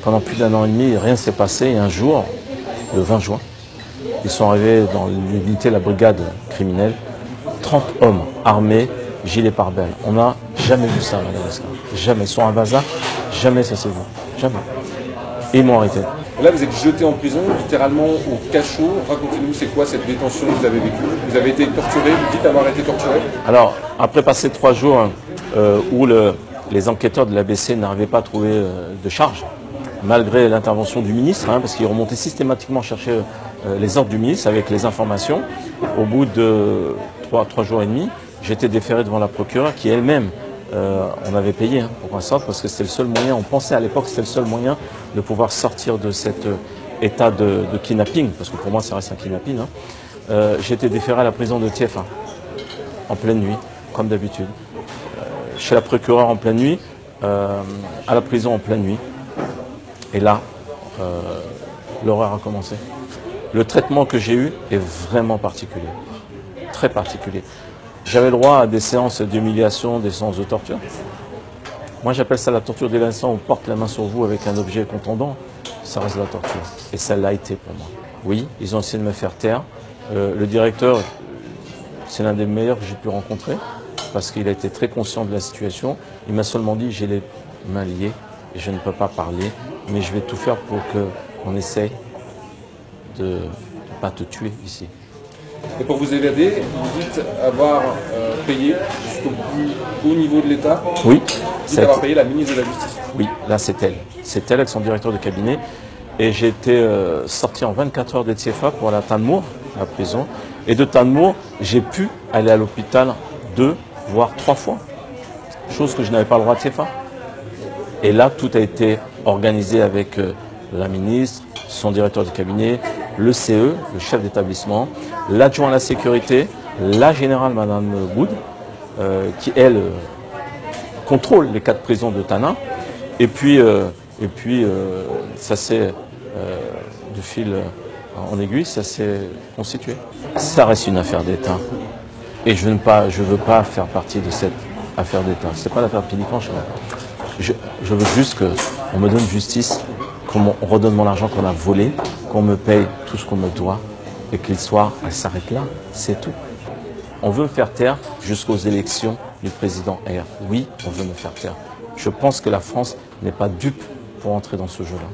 Pendant plus d'1 an et demi, rien ne s'est passé. Et un jour, le 20 juin, ils sont arrivés dans l'unité de la brigade criminelle, 30 hommes armés, gilets pare-balles. On n'a jamais vu ça à Madagascar. Jamais. Sur un bazar, jamais ça s'est vu. Jamais. Et ils m'ont arrêté. Là, vous êtes jeté en prison, littéralement au cachot. Racontez-nous, c'est quoi cette détention que vous avez vécue? Vous avez été torturé, vous dites avoir été torturé? Alors, après passer 3 jours où les enquêteurs de l'ABC n'arrivaient pas à trouver de charge, malgré l'intervention du ministre, parce qu'ils remontaient systématiquement chercher les ordres du ministre avec les informations, au bout de 3 jours et demi, j'étais déféré devant la procureure qui elle-même, on avait payé pour qu'on sorte, parce que c'était le seul moyen, on pensait à l'époque que c'était le seul moyen de pouvoir sortir de cet état de kidnapping, parce que pour moi ça reste un kidnapping. J'étais déféré à la prison de TF1, en pleine nuit, comme d'habitude. Chez la procureure en pleine nuit, à la prison en pleine nuit. Et là, l'horreur a commencé. Le traitement que j'ai eu est vraiment particulier, très particulier. J'avais le droit à des séances d'humiliation, des séances de torture. Moi, j'appelle ça la torture dès l'instant où on porte la main sur vous avec un objet contondant. Ça reste de la torture. Et ça l'a été pour moi. Oui, ils ont essayé de me faire taire. Le directeur, c'est l'un des meilleurs que j'ai pu rencontrer parce qu'il a été très conscient de la situation. Il m'a seulement dit, j'ai les mains liées et je ne peux pas parler, mais je vais tout faire pour qu'on essaye de ne pas te tuer ici. Et pour vous évader, vous dites avoir payé jusqu'au plus haut niveau de l'État. Oui. Vous dites avoir payé la ministre de la Justice. Oui, là c'est elle. C'est elle avec son directeur de cabinet. Et j'ai été sorti en 24 heures de TFA pour aller à Tanmour, la prison. Et de Tanmour, j'ai pu aller à l'hôpital 2, voire 3 fois. Chose que je n'avais pas le droit à TFA. Et là, tout a été organisé avec la ministre, son directeur de cabinet, le CE, le chef d'établissement, l'adjoint à la sécurité, la générale Madame Boud, qui elle contrôle les 4 prisons de Tana. Et puis ça s'est, de fil en aiguille, ça s'est constitué. Ça reste une affaire d'État. Et je ne veux pas faire partie de cette affaire d'État. Ce n'est pas l'affaire Pélican chez moi. Je veux juste qu'on me donne justice, qu'on redonne mon argent qu'on a volé, qu'on me paye tout ce qu'on me doit et que l'histoire, elle s'arrête là. C'est tout. On veut me faire taire jusqu'aux élections du président R. Oui, on veut me faire taire. Je pense que la France n'est pas dupe pour entrer dans ce jeu-là.